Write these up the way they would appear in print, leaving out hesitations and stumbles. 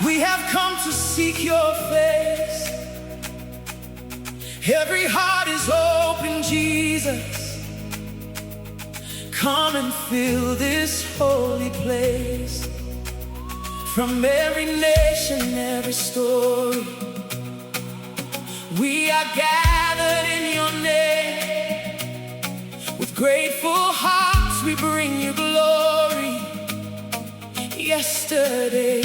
We have come to seek your face. Every heart is open, Jesus. Come and fill this holy place. From every nation, every story, we are gathered in your name. With grateful hearts we bring you glory. Yesterday,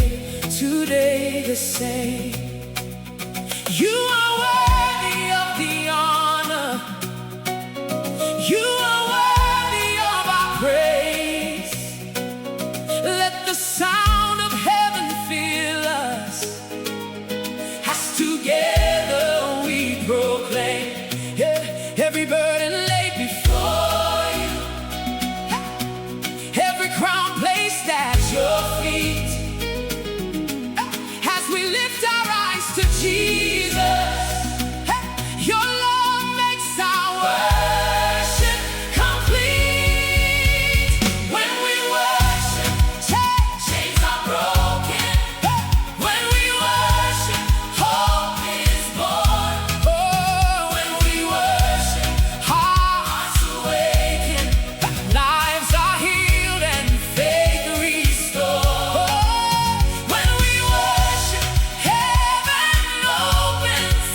today the same. You are worthy of the honor. You are worthy of our praise. Let the sound of heaven fill us as together we proclaim. Every burden laid before you, every crown placed at your feet. As we lift our eyes to Jesus, your love makes our worship complete. When we worship, chains are broken. When we worship, hope is born. Oh, when we worship, hearts awaken, lives are healed and faith restored. When we worship, heaven opens.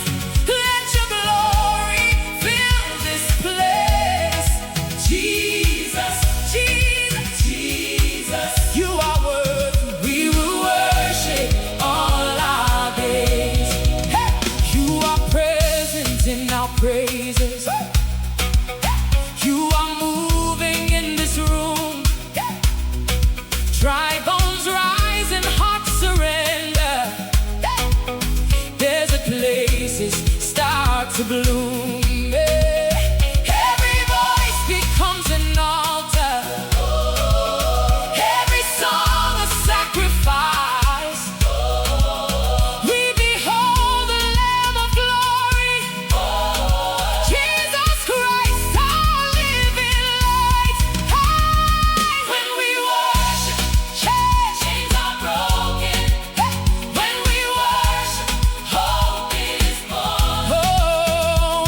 Let your glory fill this place. Jesus, Jesus, Jesus, you are worthy. We will worship all our days. You are present in our praises. You are moving in this room. Dry bones rise and hearts surrender. Desert places start to bloom. Every voice becomes an altar. Every song a sacrifice. We behold the Lamb of glory, Jesus Christ, our living light. When we worship, chains are broken. When we worship, hope is born. Oh,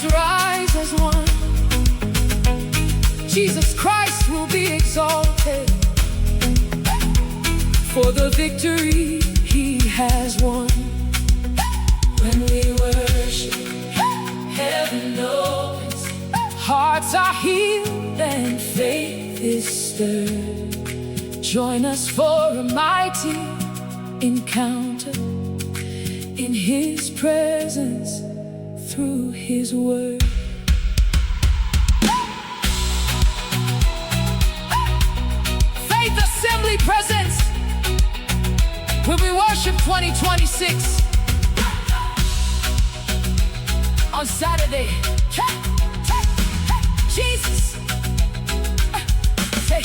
nations rise as one. Jesus Christ will be exalted for the victory he has won. When we worship, heaven opens, hearts are healed and faith is stirred. Join us for a mighty encounter in his presence through his word. Faith Assembly presents when we worship 2026 on Saturday. Jesus, say